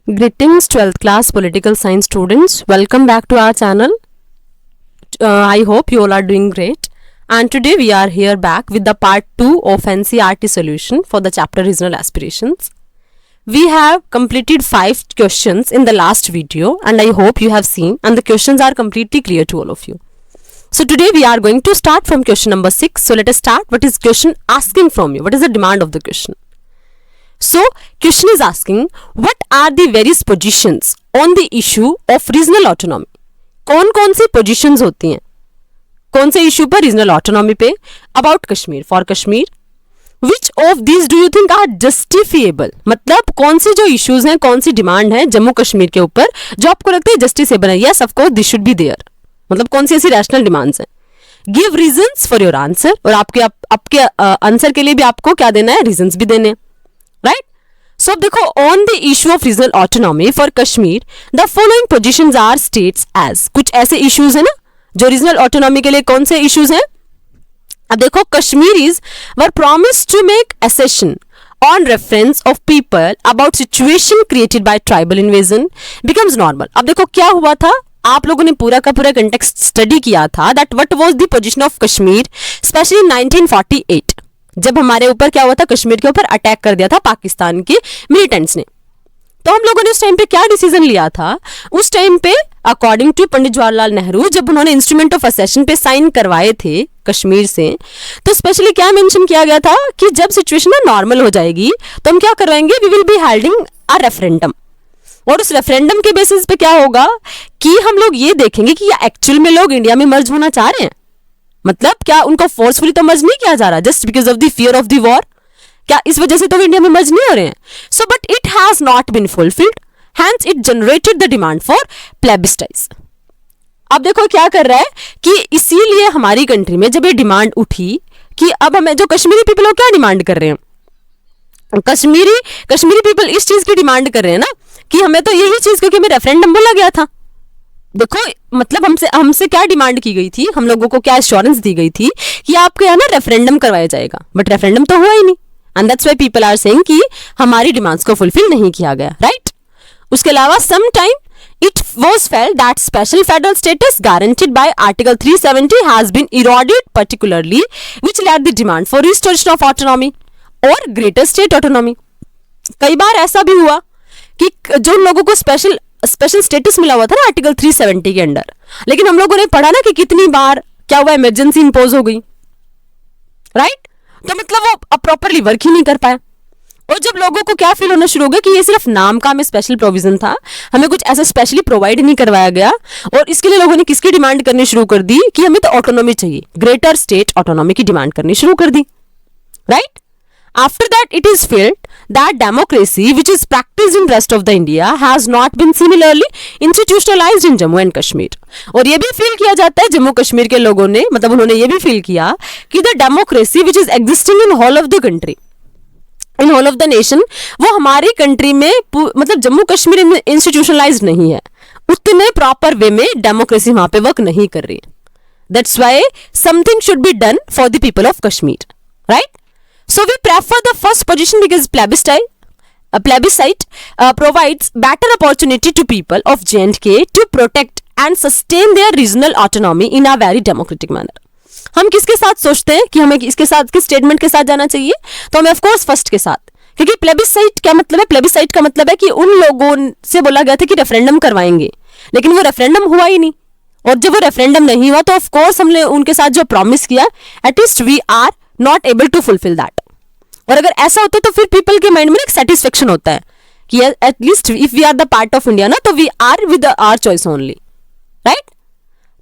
Greetings 12th class political science students. Welcome back to our channel. I hope you all are doing great. And today we are here back with the part 2 of NCERT solution for the chapter regional aspirations. We have completed 5 questions in the last video and I hope you have seen and the questions are completely clear to all of you. So today we are going to start from question number 6. So let us start. What is question asking from you? What is the demand of the question? So question is asking what are the various positions on the issue of regional autonomy? कौन सी positions होती हैं कौन से issue पर regional autonomy पे about Kashmir for Kashmir? Which of these do you think are justifiable? मतलब कौन सी जो issues हैं कौन सी demand है जम्मू कश्मीर के ऊपर जो आपको लगता है justifiable है? Yes, of course this should be there. मतलब कौन सी ऐसी rational demands हैं? Give reasons for your answer और आपके आंसर के लिए भी आपको क्या देना है? Reasons भी देने, right? So देखो on the issue of regional autonomy for Kashmir, the following positions are states as कुछ ऐसे issues है ना जो regional autonomy के लिए कौन से issues हैं? अब देखो Kashmiris were promised to make accession on reference of people about situation created by tribal invasion becomes normal. अब देखो क्या हुआ था आप लोगों ने पूरा का पूरा कंटेक्स्ट स्टडी किया था that what was the position of Kashmir especially in 1948 जब हमारे ऊपर क्या हुआ था कश्मीर के ऊपर अटैक कर दिया था पाकिस्तान के मिलिटेंट्स ने. तो हम लोगों ने उस टाइम पे क्या डिसीजन लिया था उस टाइम पे अकॉर्डिंग टू पंडित जवाहरलाल नेहरू जब उन्होंने इंस्ट्रूमेंट ऑफ असेशन पे साइन करवाए थे कश्मीर से तो स्पेशली क्या मेंशन किया गया था कि जब सिचुएशन नॉर्मल हो जाएगी तो हम क्या करवाएंगे we will be holding a referendum और उस रेफरेंडम के बेसिस पे क्या होगा कि हम लोग ये देखेंगे कि एक्चुअल में लोग इंडिया में मर्ज होना चाह रहे हैं मतलब क्या उनको फोर्सफुली तो मर्ज नहीं किया जा रहा just because of the fear of the war क्या इस वजह से तो इंडिया में मर्ज नहीं हो रहे हैं so but it has not been fulfilled hence it generated the demand for plebiscites. अब देखो क्या कर रहा है कि इसीलिए हमारी कंट्री में जब ये डिमांड उठी कि अब हमें जो कश्मीरी पीपल हो क्या डिमांड कर रहे हैं कश्मीरी पीपल इस चीज की डिमांड कर रहे हैं ना कि हमें तो यही चीज क्योंकि हमें रेफरेंडम बोला गया था. देखो मतलब हमसे क्या डिमांड की गई थी हम लोगों को क्या एश्योरेंस दी गई थी कि आपके यहाँ ना रेफरेंडम करवाया जाएगा बट रेफरेंडम तो हुआ ही नहीं and that's why people are saying कि हमारी डिमांड्स को फुलफिल नहीं किया गया राइट. उसके अलावा some time it was felt that special federal status guaranteed by article 370 has been eroded particularly which led the demand for restoration of autonomy और greater state autonomy. कई बार ऐसा भी हुआ कि जो लोगों को स्पेशल स्टेटस मिला हुआ था ना आर्टिकल 370 के अंडर लेकिन हम लोगों ने पढ़ा ना कि कितनी बार क्या हुआ इमरजेंसी इंपोज हो गई राइट. तो मतलब वो प्रॉपरली वर्क ही नहीं कर पाया और जब लोगों को क्या फील होना शुरू हो गया कि ये सिर्फ नाम का हमें स्पेशल प्रोविजन था हमें कुछ ऐसा स्पेशली प्रोवाइड नहीं करवाया गया और इसके लिए लोगों ने किसकी डिमांड करनी शुरू कर दी कि हमें तो ऑटोनॉमी चाहिए ग्रेटर स्टेट ऑटोनॉमी की डिमांड करनी शुरू कर दी right. After that, it is felt that democracy, which is practiced in rest of the India, has not been similarly institutionalized in Jammu and Kashmir. और ये भी फील किया जाता है जम्मू कश्मीर के लोगों ने मतलब उन्होंने ये भी फील किया कि the democracy which is existing in whole of the country, in whole of the nation, वो हमारी कंट्री में मतलब जम्मू कश्मीर इंस्टीट्यूशनलाइज्ड नहीं है उतने प्रॉपर वे में डेमोक्रेसी वहां पे वर्क नहीं कर रही है. That's why something should be done for the people of Kashmir, right? So we prefer the first position because plebiscite provides better opportunity to people of J&K to protect and sustain their regional autonomy in a very democratic manner. हम किसके साथ सोचते हैं कि हमें इसके साथ किस स्टेटमेंट के साथ जाना चाहिए तो हमें ऑफ कोर्स फर्स्ट के साथ क्योंकि प्लेबिसाइट क्या मतलब है प्लेबिसाइट का मतलब है कि उन लोगों से बोला गया था कि रेफरेंडम करवाएंगे लेकिन वो रेफरेंडम हुआ ही नहीं और जब वो रेफरेंडम नहीं हुआ तो ऑफ कोर्स हमने उनके साथ जो प्रॉमिस किया at least we are not able to fulfil that. और अगर ऐसा होता है तो फिर पीपल के माइंड में एक सेटिस्फेक्शन होता है कि at least if we are the part of India ना तो we are with our choice only right.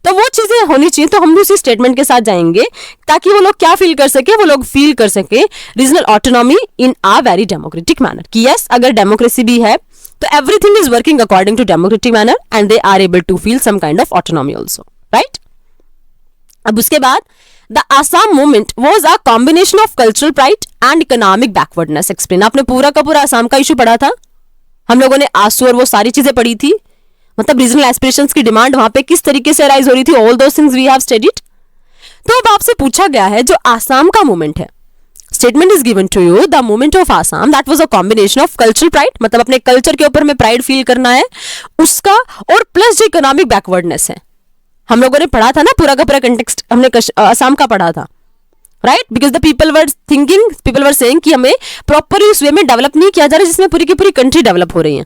तो वो चीजें होनी चाहिए तो हम भी उसी स्टेटमेंट के साथ जाएंगे ताकि वो लोग क्या फील कर सके वो लोग फील कर सके regional autonomy in a very democratic manner कि यस अगर डेमोक्रेसी भी है तो everything is working according to democratic manner and they are able to feel some kind of autonomy also right. अब उसके बाद The Assam movement was a combination of cultural pride and economic backwardness. Explain. आपने पूरा का पूरा असम का issue पढ़ा था हम लोगों ने आंसू और वो सारी चीजें पढ़ी थी मतलब रीजनल एस्पिरेशंस की डिमांड वहां पे किस तरीके से राइज हो रही थी all those things we have studied. तो अब आपसे पूछा गया है जो आसाम का मूवमेंट है statement is given to you, the movement of Assam that was a combination of cultural pride, मतलब अपने कल्चर के ऊपर में प्राइड फील करना है उसका, और प्लस जो इकोनॉमिक बैकवर्डनेस है। हम लोगों ने पढ़ा था ना पूरा का पूरा कंटेक्स्ट, हमने आसाम का पढ़ा था, right, because the people were saying कि हमें प्रॉपर उस वे में डेवलप नहीं किया जा रहा जिसमें पूरी की पूरी कंट्री डेवलप हो रही है।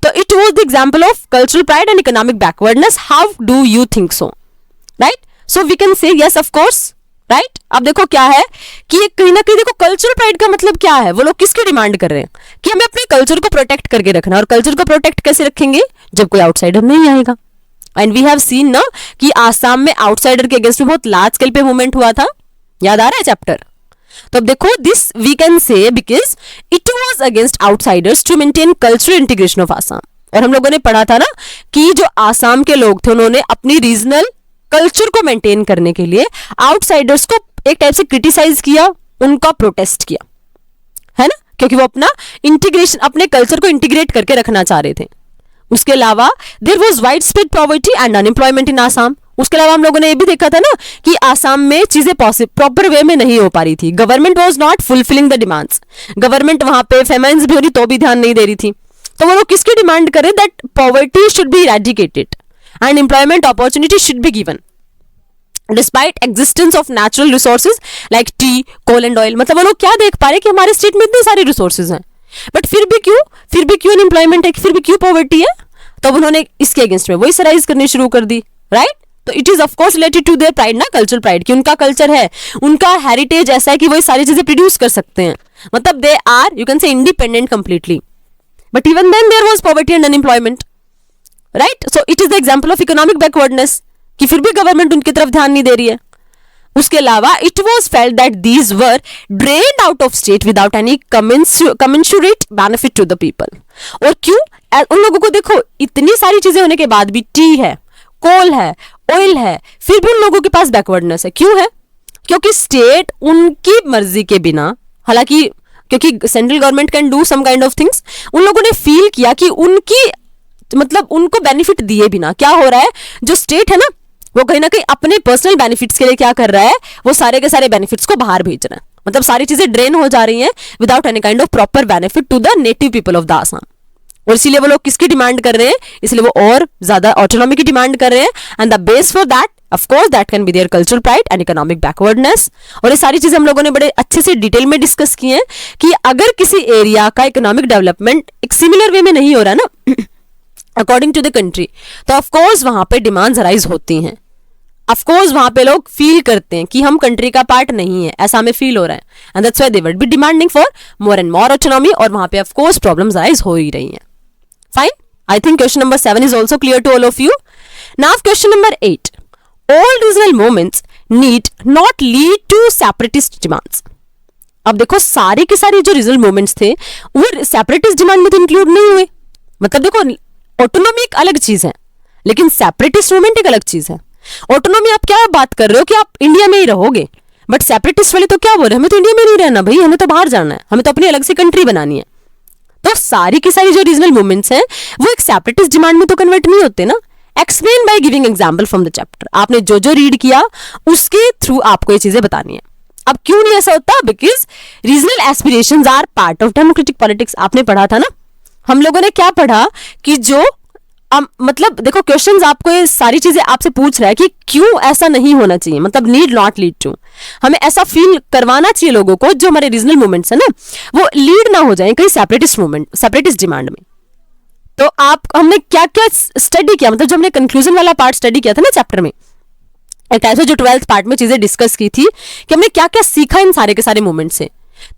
तो it was the example of cultural pride and economic backwardness. How do you think so, right? So we can say yes of course, right? अब देखो क्या है कि कहीं ना कहीं देखो कल्चरल प्राइड का मतलब क्या है, वो लोग किसकी डिमांड कर रहे हैं कि हमें अपने कल्चर को प्रोटेक्ट करके रखना, और कल्चर को प्रोटेक्ट कैसे रखेंगे जब कोई आउटसाइडर नहीं आएगा। एंड वी हैव सीन ना कि आसाम में आउटसाइडर के अगेंस्ट में बहुत लार्ज स्केल पे मूवमेंट हुआ था, याद आ रहा है चैप्टर? तो अब देखो this we can say because it was against outsiders to maintain cultural integration of Assam. और हम लोगों ने पढ़ा था ना कि जो आसाम के लोग थे उन्होंने अपनी रीजनल कल्चर को मेंटेन करने के लिए आउटसाइडर्स को एक टाइप से क्रिटिसाइज किया, उनका प्रोटेस्ट किया, है ना, क्योंकि वो अपना इंटीग्रेशन, अपने कल्चर को इंटीग्रेट करके रखना चाह रहे थे। उसके अलावा there was widespread poverty and unemployment in Assam. उसके अलावा हम लोगों ने ये भी देखा था ना कि आसाम में चीजें प्रॉपर वे में नहीं हो पा रही थी, government was not fulfilling the demands, government वहां पे फेमाइन्स भी हो रही तो भी ध्यान नहीं दे रही थी। तो वो लोग किसकी डिमांड करें that poverty should be eradicated and employment opportunity should be given despite existence of natural resources like tea, coal and oil. मतलब वो लोग क्या देख पा रहे कि हमारे स्टेट में इतने सारे रिसोर्सेज हैं बट फिर भी क्यों अनएम्प्लॉयमेंट है, फिर भी क्यों पॉवर्टी है। तब उन्होंने इसके अगेंस्ट में वही सराइज करनी शुरू कर दी, राइट? तो it is of course related to their pride ना, कल्चरल प्राइड, कि उनका कल्चर है, उनका हेरिटेज ऐसा है कि वो सारी चीजें प्रोड्यूस कर सकते हैं, मतलब they are you can say independent completely, but even then there was poverty and unemployment, right? So it is the example of economic backwardness कि फिर भी गवर्नमेंट उनकी तरफ ध्यान नहीं दे रही है। उसके अलावा it was felt that these were drained out of state without any commensurate benefit to the people. और क्यों? उन लोगों को देखो इतनी सारी चीजें होने के बाद भी, टी है, कोल है, ऑयल है, फिर भी उन लोगों के पास बैकवर्डनेस है। क्यों है? क्योंकि स्टेट उनकी मर्जी के बिना, हालांकि क्योंकि central government can do some kind of things, उन लोगों ने फील किया कि उनकी मतलब उनको बेनिफिट दिए बिना क्या हो रहा है, जो स्टेट है ना वो कहीं ना कहीं अपने पर्सनल बेनिफिट्स के लिए क्या कर रहा है, वो सारे के सारे बेनिफिट्स को बाहर भेज रहा है, मतलब सारी चीजें ड्रेन हो जा रही हैं without any kind of proper benefit to the native people of the Assam. और इसीलिए वो लोग किसकी डिमांड कर रहे हैं, इसलिए वो और ज्यादा ऑटोनॉमी की डिमांड कर रहे हैं। And the base for that of course that can be their cultural pride and economic backwardness. और ये सारी चीजें हम लोगों ने बड़े अच्छे से डिटेल में डिस्कस की हैं कि अगर किसी एरिया का इकोनॉमिक डेवलपमेंट एक सिमिलर वे में नहीं हो रहा ना अकॉर्डिंग टू द कंट्री, तो ऑफ कोर्स वहां पे डिमांड्स अराइज होती हैं, ऑफ कोर्स वहां पे लोग फील करते हैं कि हम कंट्री का पार्ट नहीं है, ऐसा हमें फील हो रहा है, and that's why they would be demanding for more and more autonomy, और वहां पे ऑफ कोर्स प्रॉब्लम्स अराइज हो ही रही हैं। Fine, I think question number 7 is also clear to all of you. Now question number 8, all regional movements need not lead to separatist demands. अब देखो सारे के सारे जो रीजनल मूवमेंट्स थे वो सेपरेटिस्ट डिमांड में तो इंक्लूड नहीं हुए। मतलब देखो ऑटोनॉमी एक अलग चीज है लेकिन सेपरेटिस्ट मूवमेंट एक अलग चीज है। ऑटोनॉमी आप क्या बात कर रहे हो कि आप इंडिया में ही रहोगे, बट सेपरेटिस्ट वाले तो क्या बोल रहे हैं, हमें तो इंडिया में नहीं रहना भाई, हमें तो बाहर जाना है, हमें तो अपनी अलग से कंट्री बनानी है। तो सारी की सारी जो रीजनल मूवमेंट्स हैं वो एक सेपरेटिस्ट डिमांड में तो कन्वर्ट नहीं होते ना। Explain by giving example from the chapter. आपने जो जो रीड किया उसके थ्रू आपको ये चीजें बतानी है। अब क्यों नहीं ऐसा होता? Because regional aspirations are part of democratic politics. आपने पढ़ा था ना, हम लोगों ने क्या पढ़ा कि जो मतलब देखो क्वेश्चंस आपको ये सारी चीजें आपसे पूछ रहा है कि क्यों ऐसा नहीं होना चाहिए, मतलब नीड नॉट लीड टू, हमें ऐसा फील करवाना चाहिए लोगों को जो हमारे रीजनल मूवमेंट्स है ना वो लीड ना हो जाए कहीं सेपरेटिस्ट मूवमेंट, सेपरेटिस्ट डिमांड में। तो हमने क्या क्या स्टडी किया, मतलब जो हमने कंक्लूजन वाला पार्ट स्टडी किया था ना चैप्टर में, एक टाइप से जो 12th पार्ट में चीजें डिस्कस की थी कि हमने क्या क्या सीखा इन सारे के सारे मूवमेंट से।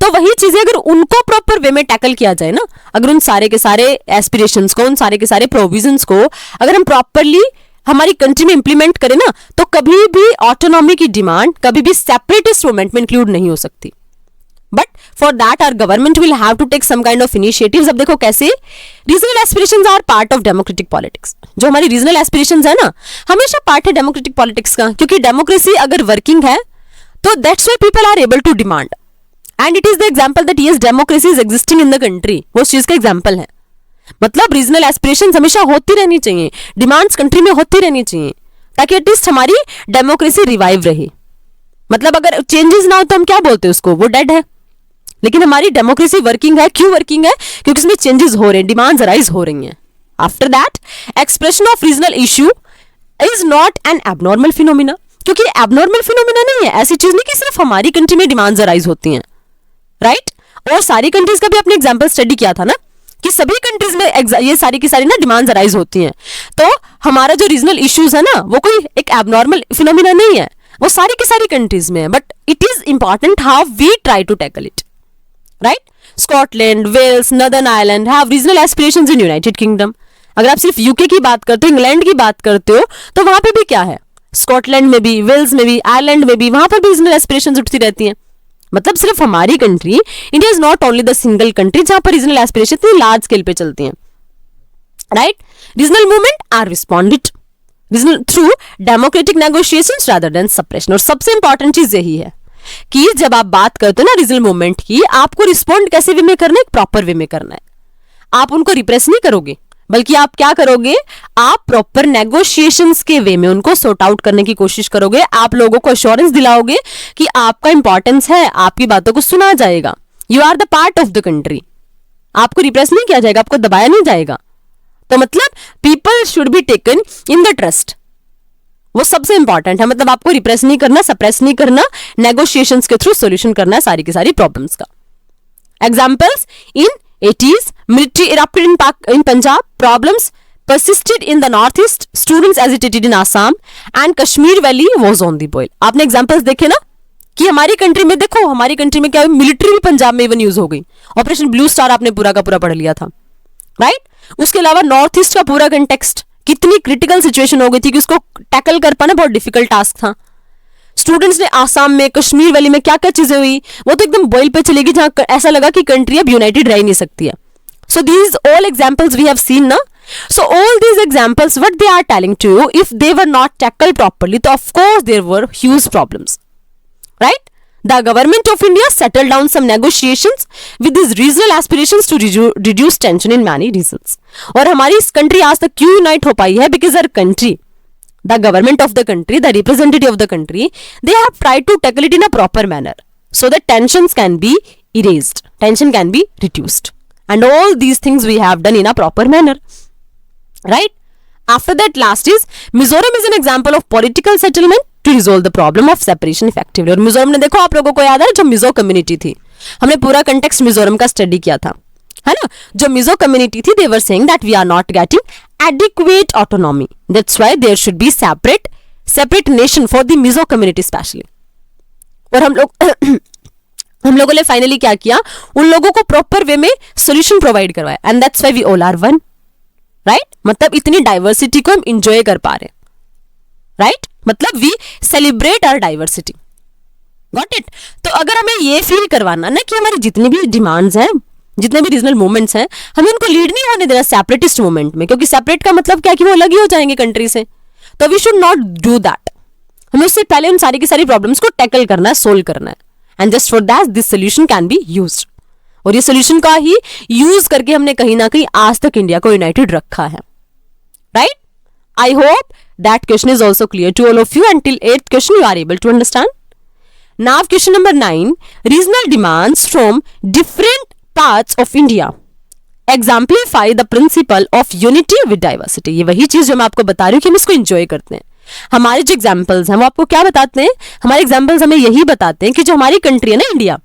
तो वही चीजें अगर उनको प्रॉपर वे में टैकल किया जाए ना, अगर उन सारे के सारे एस्पिरेशंस को, उन सारे के सारे प्रोविजंस को अगर हम प्रॉपरली हमारी कंट्री में इंप्लीमेंट करें ना, तो कभी भी ऑटोनॉमी की डिमांड कभी भी सेपरेटिस्ट मूवमेंट में इंक्लूड नहीं हो सकती। But for that our government will have to take some kind of initiatives. अब देखो कैसे regional aspirations are part of democratic politics. जो हमारी रीजनल एस्पिरेशंस है ना हमेशा पार्ट है डेमोक्रेटिक पॉलिटिक्स का, क्योंकि डेमोक्रेसी अगर वर्किंग है तो that's why people are able to demand, and it is the example that yes democracy is existing in the country. वो उस चीज का एग्जांपल है। मतलब रीजनल एस्पिरेशंस हमेशा होती रहनी चाहिए, डिमांड्स कंट्री में होती रहनी चाहिए, ताकि एटलीस्ट हमारी डेमोक्रेसी रिवाइव रहे। मतलब अगर चेंजेस ना हो तो हम क्या बोलते हैं उसको, वो डेड है। लेकिन हमारी डेमोक्रेसी वर्किंग है, क्यों वर्किंग है? क्योंकि इसमें चेंजेस हो रहे हैं, डिमांड्स अराइज हो रही हैं. After that, expression of regional issue is not an abnormal phenomena, क्योंकि एबनॉर्मल फिनोमिना नहीं है, ऐसी चीज नहीं कि सिर्फ हमारी कंट्री में डिमांड्स अराइज होती हैं, राइट? और सारी कंट्रीज का भी अपने एग्जांपल स्टडी किया था ना, कि सभी कंट्रीज में ये सारी की सारी ना डिमांड्स अराइज होती हैं. तो हमारा जो रीजनल इश्यूज है ना, वो कोई एक एबनॉर्मल फिनोमिना नहीं है, वो सारी की सारी कंट्रीज में है, but it is important how we try to tackle it, right? Scotland, Wales, Northern Ireland have regional aspirations in United Kingdom. अगर आप सिर्फ यूके की बात करते हो, इंग्लैंड की बात करते हो, तो वहां पे भी क्या है, स्कॉटलैंड में भी, वेल्स में भी, आयरलैंड में भी, वहां पर भी रीजनल एस्पिरेशंस उठती रहती हैं. मतलब सिर्फ हमारी country, India is not only the single country जहां पर रीजनल एस्पिरेशन इतनी लार्ज स्केल पे चलती हैं, right? Regional movement are responded regional through democratic negotiations rather than suppression. और सबसे इंपॉर्टेंट चीज यही है कि जब आप बात करते हो ना रीजनल मूवमेंट की, आपको रिस्पॉन्ड कैसे वे में करना है? प्रॉपर वे में करना है. आप उनको रिप्रेस नहीं करोगे, बल्कि आप क्या करोगे? आप प्रॉपर नेगोशिएशंस के वे में उनको सॉर्ट आउट करने की कोशिश करोगे. आप लोगों को अश्योरेंस दिलाओगे कि आपका इंपॉर्टेंस है, आपकी बातों को सुना जाएगा. You are the part of the country. आपको रिप्रेस नहीं किया जाएगा, आपको दबाया नहीं जाएगा. तो मतलब people should be taken in the trust, वो सबसे इंपॉर्टेंट है. मतलब आपको रिप्रेस नहीं करना, सप्रेस नहीं करना, नेगोशिएशंस के थ्रू सॉल्यूशन करना है सारी की सारी प्रॉब्लम्स का. Examples, in 80s military erupted in Punjab, problems persisted in the northeast, students agitated in Assam and Kashmir valley was on the boil. आपने एग्जांपल्स देखे ना कि हमारी कंट्री में, देखो हमारी कंट्री में क्या है, मिलिट्री भी पंजाब में इवन यूज हो गई. ऑपरेशन ब्लू स्टार आपने पूरा का पूरा पढ़ लिया था, राइट? उसके अलावा नॉर्थ ईस्ट का पूरा कंटेक्स्ट, कितनी क्रिटिकल सिचुएशन हो गई थी कि उसको टैकल कर पाना बहुत डिफिकल्ट टास्क था. स्टूडेंट्स ने आसाम में, कश्मीर वैली में क्या क्या चीजें हुई, वो तो एकदम बॉइल पे चलेगी, जहां ऐसा लगा कि कंट्री अब यूनाइटेड रह ही नहीं सकती है. So these all examples we have seen ना. So all these examples what they are telling to you, if they were not tackled properly, तो of course there were huge problems, right? The government of India settled down some negotiations with these regional aspirations to reduce tension in many regions. और हमारी इस country आज तक क्यों unite हो पाई है? Because our country, the government of the country, the representative of the country, they have tried to tackle it in a proper manner so that tensions can be erased, tension can be reduced, and all these things we have done in a proper manner, right? After that, last is Mizoram is an example of political settlement to resolve the problem of separation effectively. और मिजोरम ने, देखो आप लोगों को याद है जो Mizo community थी, हमने पूरा कंटेक्स्ट मिजोरम का स्टडी किया था, है ना? जो मिजो कम्युनिटी थी, they were saying that we are not getting adequate autonomy, that's why there should be separate nation for the Mizo community specially. और हम लोगों ने फाइनली क्या किया, उन लोगों को प्रॉपर वे में सोल्यूशन प्रोवाइड करवाया, and that's why we all are one, right? मतलब इतनी डाइवर्सिटी को हम इंजॉय कर पा रहे हैं, राइट? मतलब we celebrate our diversity, got it? तो अगर हमें ये फील करवाना ना कि हमारी जितनी भी डिमांड्स हैं, जितने भी रीजनल मूवमेंट्स हैं, हमें उनको लीड नहीं होने देना सेपरेटिस्ट मूवमेंट में, क्योंकि सेपरेट का मतलब क्या कि वो अलग ही हो जाएंगे कंट्री से. तो we should not do that. हमें उससे पहले उन सारी की सारी प्रॉब्लम्स को टैकल करना है, सोल्व करना है, and just for that this solution can be used. और ये सोल्यूशन का ही यूज करके हमने कहीं ना कहीं आज तक इंडिया को यूनाइटेड रखा है, right? I hope that question is also clear to all of you. Until 8th question you are able to understand. Now question number 9, regional demands from different parts of India exemplify the principle of unity with diversity. ये वही चीज जो मैं आपको बता रही हूँ कि हम इसको enjoy करते हैं. हमारे जो एग्जाम्पल्स हैं वो आपको क्या बताते हैं? हमारे एग्जाम्पल्स हमें यही बताते हैं कि जो हमारी कंट्री है ना इंडिया,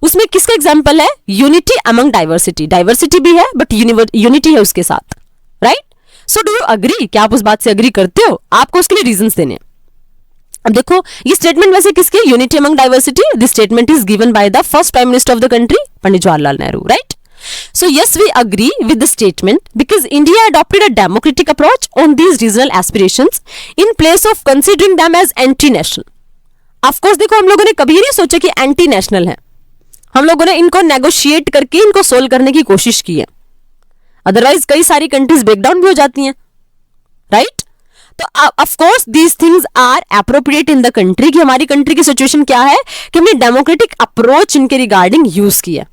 उसमें किसका एग्जाम्पल है? Unity among diversity. डाइवर्सिटी भी है बट यूनिटी है उसके साथ, right? So do you agree? क्या आप उस बात से अग्री करते हो? आपको उसके लिए रीजंस देने. अब देखो ये स्टेटमेंट वैसे किसकी? Unity among diversity. This statement is given by the first prime minister of the country, Pandit Jawaharlal Nehru, right? So yes, we agree with the statement because India adopted a democratic approach on these regional aspirations in place of considering them as anti-national. Of course, देखो हम लोगों ने कभी नहीं सोचा कि anti national है. हम लोगों ने इनको नेगोशिएट करके इनको सोल्व करने की कोशिश की है. अदरवाइज कई सारी कंट्रीज ब्रेकडाउन भी हो जाती हैं, राइट? तो of course these things are appropriate in the country कि हमारी कंट्री की सिचुएशन क्या है कि हमने डेमोक्रेटिक अप्रोच इनके रिगार्डिंग यूज किया,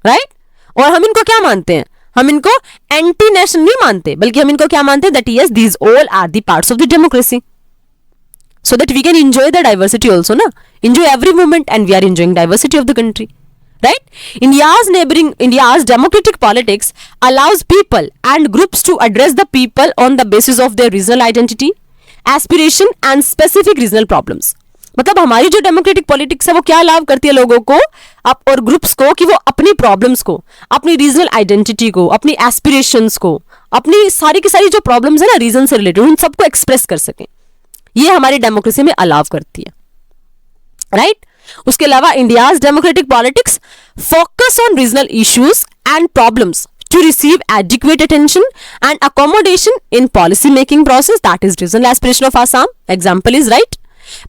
राइट? और हम इनको क्या मानते हैं? हम इनको एंटी नेशनल नहीं मानते, बल्कि हम इनको क्या मानते हैं? That yes these all are the parts of the democracy, so that we can enjoy the diversity also, na? Enjoy every moment, and we are enjoying diversity of the country. right? India's democratic politics allows people and groups to address the people on the basis of their regional identity, aspiration and specific regional problems. मतलब हमारी जो democratic politics है वो क्या allow करती है लोगों को और ग्रुप्स को कि वो अपनी प्रॉब्लम्स को, अपनी रीजनल आइडेंटिटी को, अपनी एस्पिरेशंस को, अपनी सारी की सारी जो प्रॉब्लम्स है ना रीजन से रिलेटेड, उन सबको एक्सप्रेस कर सकें. ये हमारी डेमोक्रेसी में अलाउ करती है, राइट? उसके अलावा India's democratic politics focus on regional issues and problems to receive adequate attention and accommodation in policy making process, that is regional aspiration of Assam. Example is right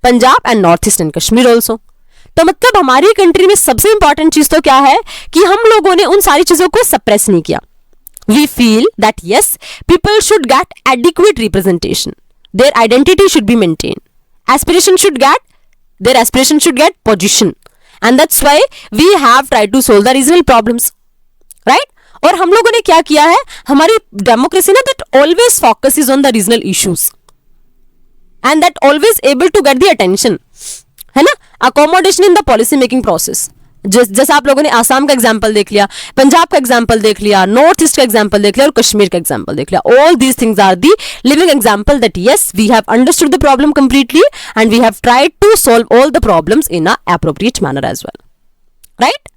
Punjab and Northeast and Kashmir also. तो मतलब हमारी country में सबसे important चीज तो क्या है कि हम लोगों ने उन सारी चीजों को सप्रेस नहीं किया. We feel that yes, people should get adequate representation. Their identity should be maintained. Their aspiration should get position. And that's why we have tried to solve the regional problems. Right? और हम लोगों ने क्या किया है, हमारी democracy ना that always focuses on the regional issues and that always able to get the attention, है ना, accommodation in the policy making process. जैसे आप लोगों ने आसाम का एग्जांपल देख लिया, पंजाब का एग्जांपल देख लिया, नॉर्थ ईस्ट का एग्जांपल देख लिया और कश्मीर का एग्जांपल देख लिया. All these things are the living example that yes we have understood the problem completely and we have tried to solve all the problems in a appropriate manner as well. Right?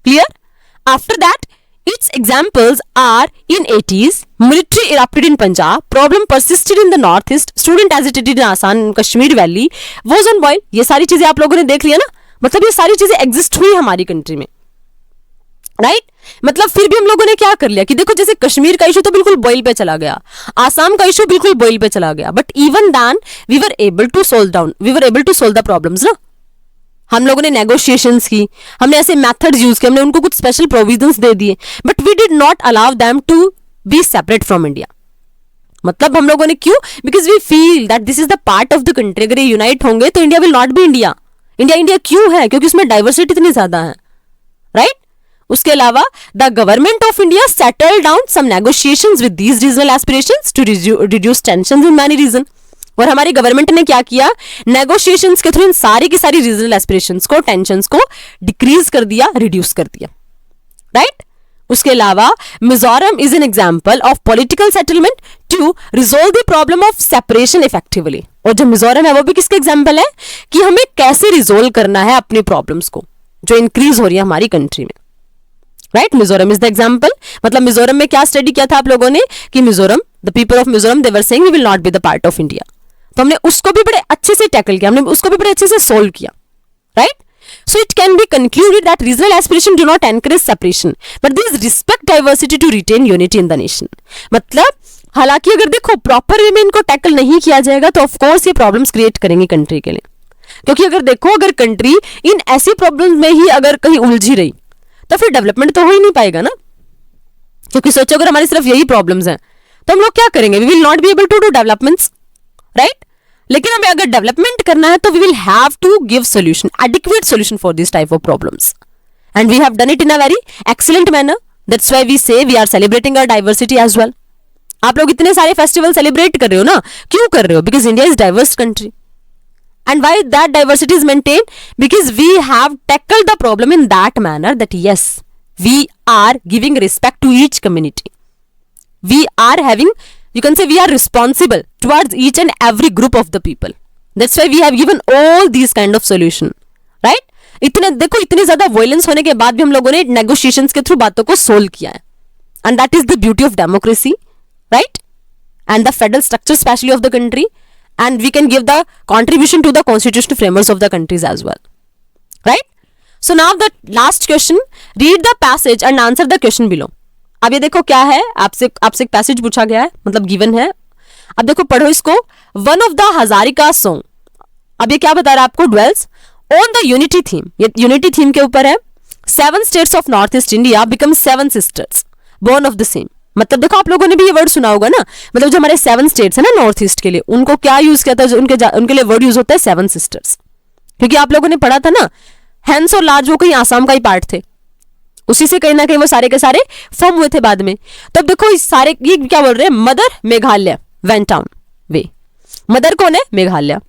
Clear? After that its examples are in 80s military erupted in Punjab, problem persisted in the northeast, student agitated in Assam, Kashmir valley was on boil. ये सारी चीजें आप लोगों ने देख लिया ना, मतलब ये सारी चीजें एग्जिस्ट हुई हमारी कंट्री में, राइट? मतलब फिर भी हम लोगों ने क्या कर लिया कि देखो जैसे कश्मीर का इशू तो बिल्कुल बॉइल पे चला गया, आसाम का इशू बिल्कुल बॉइल पे चला गया, but even then we were able to solve the problems ना. हम लोगों ने नेगोशिएशंस की, हमने ऐसे मेथड्स यूज किए, हमने उनको कुछ स्पेशल प्रोविजंस दे दिए, but we did not allow them to be separate from India. मतलब हम लोगों ने क्यों? Because we feel that this is the part of the country. अगर ये यूनाइट होंगे तो India will not be India. India क्यों है? क्योंकि उसमें डाइवर्सिटी इतनी ज्यादा है, राइट? उसके अलावा the government of India settle down some negotiations with these regional aspirations to reduce tensions in many region. और हमारी गवर्नमेंट ने क्या किया, नेगोशिएशंस के थ्रू इन सारी की सारी रीजनल एस्पिरेशंस को, टेंशंस को डिक्रीज कर दिया, रिड्यूस कर दिया, राइट? उसके अलावा Mizoram is an example of political settlement to resolve the problem of separation effectively. और जो मिजोरम है वो भी किसके एग्जांपल है कि हमें कैसे रिजोल्व करना है अपनी प्रॉब्लम्स को जो इंक्रीज हो रही है हमारी कंट्री में, right? Mizoram is the example. मतलब मिजोरम में क्या स्टडी किया था आप लोगों ने कि Mizoram, the people of Mizoram they were saying we will not be the part of India. तो हमने उसको भी बड़े अच्छे से टैकल किया, हमने उसको भी बड़े अच्छे से सोल्व किया, right? So it can be concluded that regional aspiration do not encourage separation but this respect diversity to retain unity in the nation. मतलब हालांकि अगर देखो प्रॉपर वे में इनको टैकल नहीं किया जाएगा तो ऑफ कोर्स ये प्रॉब्लम्स क्रिएट करेंगे कंट्री के लिए. क्योंकि अगर देखो अगर कंट्री इन ऐसी प्रॉब्लम में ही अगर कहीं उलझी रही तो फिर डेवलपमेंट तो हो ही नहीं पाएगा ना. क्योंकि सोचो अगर हमारी सिर्फ यही प्रॉब्लम्स हैं तो हम लोग क्या करेंगे? We will not be able to do developments, right? लेकिन हमें अगर डेवलपमेंट करना है तो we will have to give solution, adequate solution for this type of problems and we have done it in a very excellent manner. That's why we say we are celebrating our diversity as well. आप लोग इतने सारे festival celebrate कर रहे हो ना, क्यों कर रहे हो? Because India is diverse country. And why that diversity is maintained? Because we have tackled the problem in that manner that yes, we are giving respect to each community. We are having, you can say we are responsible towards each and every group of the people. That's why we have given all these kind of solution, right? इतने देखो इतनी ज्यादा violence होने के बाद भी हम लोगों ने नेगोशिएशंस के थ्रू बातों को सोल्व किया है. And that is the beauty of democracy, right? And the federal structure especially of the country. And we can give the contribution to the constitutional frameworks of the countries as well, right? So now the last question, read the passage and answer the question below. अब ये देखो क्या है, आपसे एक passage पूछा गया है, मतलब गिवन है. अब देखो पढ़ो इसको. One of the Hazarika song, अब ये क्या बता रहा है आपको? Dwells on the unity theme. ये यूनिटी थीम के ऊपर है. 7 states of North East India become 7 sisters born of the same. मतलब देखो आप लोगों ने भी ये वर्ड सुना होगा ना, मतलब जो हमारे 7 स्टेट्स है ना नॉर्थ ईस्ट के लिए, उनको क्या यूज किया था? जो उनके लिए वर्ड यूज होता है 7 सिस्टर्स. क्योंकि आप लोगों ने पढ़ा था ना हैंस और लार्ज वो कहीं आसाम का ही पार्ट थे, उसी से कहीं ना कहीं वो सारे के सारे फॉर्म हुए थे बाद में. तब देखो इस सारे ये क्या बोल रहे हैं? मदर मेघालय वेंट डाउन वे. मदर कौन है? Meghalaya.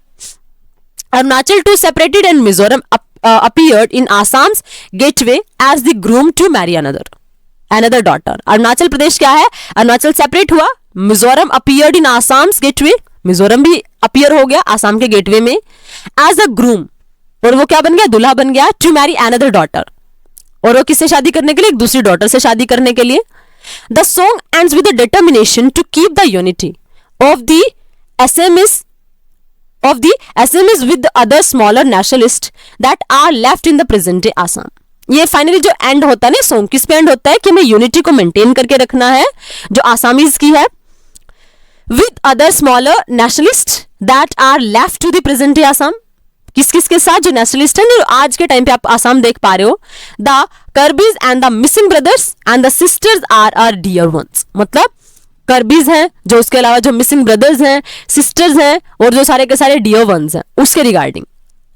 Arunachal to separated and Mizoram appeared in Assam's gateway as the groom to marry another daughter. Arunachal Pradesh क्या है, अरुणाचल सेपरेट हुआ, Mizoram appeared in Assam's gateway, Mizoram भी अपीयर हो गया आसाम के गेटवे में एज अ ग्रूम, और वो क्या बन गया, दूल्हा बन गया, टू मैरी अनदर डॉटर, और वो किससे शादी करने के लिए, एक दूसरी डॉटर से शादी करने के लिए. The song ends with the determination to keep the unity of the Assamese with the other smaller nationalists that are left in the present day Assam. ये फाइनली जो एंड होता है ना सॉन्ग, किस पे एंड होता है कि हमें यूनिटी को मेंटेन करके रखना है जो आसामीज की है, with other smaller nationalist that are left to the present day Assam. किस किस के साथ, जो नेशनलिस्ट है ना आज के टाइम पे आप आसाम देख पा रहे हो, the Karbis and the Mising brothers and the sisters are are dear ones. मतलब कर्बीज हैं, जो उसके अलावा जो मिसिंग ब्रदर्स हैं, सिस्टर्स हैं, और जो सारे के सारे डियर वंस हैं, उसके रिगार्डिंग.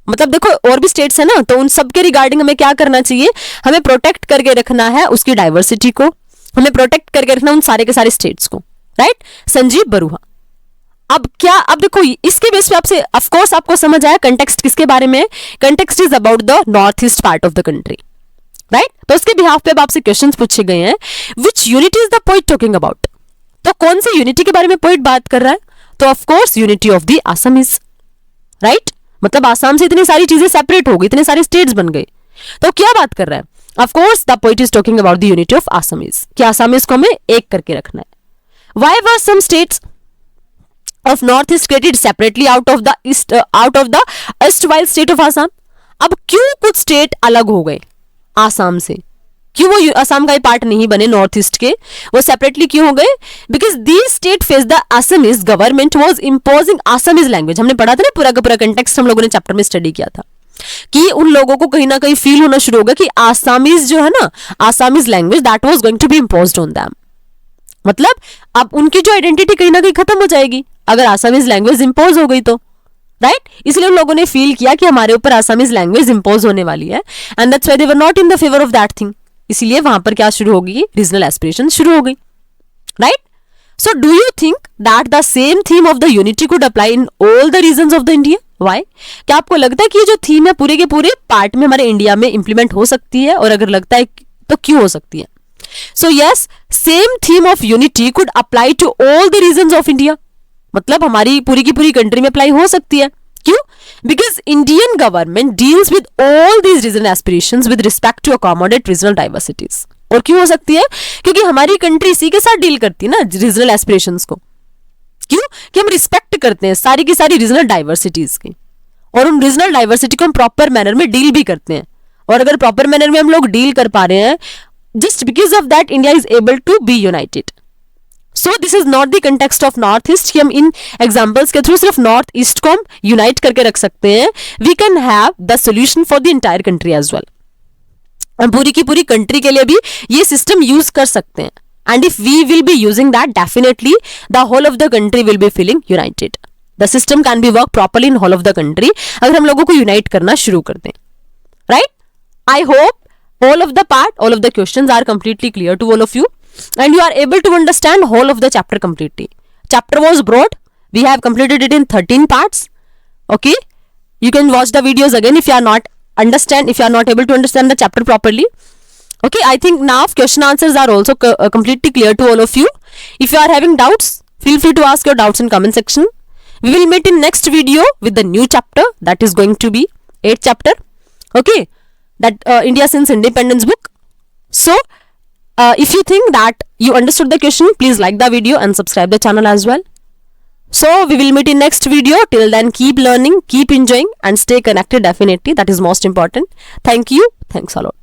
मतलब देखो और भी स्टेट्स है ना, तो उन सब के रिगार्डिंग हमें क्या करना चाहिए, हमें प्रोटेक्ट करके रखना है उसकी डाइवर्सिटी को, हमें प्रोटेक्ट करके रखना उन सारे के सारे स्टेट्स को. राइट, संजीव बरुआ. अब देखो इसके बेस पे आपसे ऑफ कोर्स आपको समझ आया कंटेक्स्ट किसके बारे में, context is about the north east part of the country. Right, तो उसके बिहाफ पे अब आपसे क्वेश्चंस पूछे गए हैं, which unity is the poet talking about. तो कौन सी यूनिटी के बारे में पोइट बात कर रहा है, तो of course unity of the Assamese. Right, मतलब आसाम से इतनी सारी चीजें सेपरेट हो गई, इतने सारे स्टेट्स बन गए, तो क्या बात कर रहा है, of course the poet is talking about the unity of Assamese, कि आसामीज को हमें एक करके रखना है. Why were some states of northeast created separately out of the erstwhile state of Assam. अब क्यों कुछ स्टेट अलग हो गए आसाम से, क्यों वो असम का ही पार्ट नहीं बने नॉर्थ ईस्ट के, वो सेपरेटली क्यों हो गए, because these state face the Assamese government was imposing Assamese language. हमने पढ़ा था ना पूरा का पूरा कंटेक्स्ट हम लोगों ने चैप्टर में स्टडी किया था कि उन लोगों को कहीं ना कहीं फील होना शुरू होगा कि आसामीज जो है ना, Assamese language that was going to be imposed on them. मतलब अब उनकी जो आइडेंटिटी कहीं ना कहीं खत्म हो जाएगी अगर आसामीज लैंग्वेज इंपोज हो गई तो. राइट, इसलिए उन लोगों ने फील किया कि हमारे ऊपर आसामीज लैंग्वेज इंपोज होने वाली है, and that's why they were not in the favour of that thing. इसलिए वहां पर क्या शुरू हो गई, रीजनल एस्पिरेशन शुरू हो गई. Right, so do you think that the same theme of the unity could apply in all the regions of the India. Why, क्या आपको लगता है कि ये जो थीम है पूरे के पूरे पार्ट में हमारे इंडिया में इंप्लीमेंट हो सकती है, और अगर लगता है तो क्यों हो सकती है. So yes, same theme of unity could apply to all the regions of India. मतलब हमारी पूरी की पूरी कंट्री में अप्लाई हो सकती है. क्यों? Because Indian government deals with all these regional aspirations with respect to accommodate regional diversities. और क्यों हो सकती है, क्योंकि हमारी कंट्री इसी के साथ डील करती है ना रीजनल एस्पिरेशंस को. क्यों कि हम रिस्पेक्ट करते हैं सारी की सारी रीजनल डाइवर्सिटीज की, और उन रीजनल डाइवर्सिटी को हम प्रॉपर मैनर में डील भी करते हैं. और अगर प्रॉपर मैनर में हम लोग डील कर पा रहे हैं, just because of that India is able to be united. So this is not the context of north east कि हम इन examples के through सिर्फ north east को हम unite करके रख सकते हैं. We can have the solution for the entire country as well. हम पूरी की पूरी कंट्री के लिए भी ये सिस्टम यूज कर सकते हैं, and if we will be using that, definitely the whole of the country will be feeling united. The system can be work properly in whole of the country अगर हम लोगों को unite करना शुरू कर दें. Right? I hope all of the questions are completely clear to all of you, and you are able to understand whole of the chapter completely. Chapter was broad, we have completed it in 13 parts. Okay, you can watch the videos again if you are not able to understand the chapter properly. Okay, I think now question answers are also completely clear to all of you. If you are having doubts, feel free to ask your doubts in comment section. We will meet in next video with the new chapter, that is going to be 8th chapter. Okay, that India since independence book. So if you think that you understood the question, please like the video and subscribe the channel as well. So we will meet in next video. Till then, keep learning, keep enjoying, and stay connected. Definitely, that is most important. Thank you. Thanks a lot.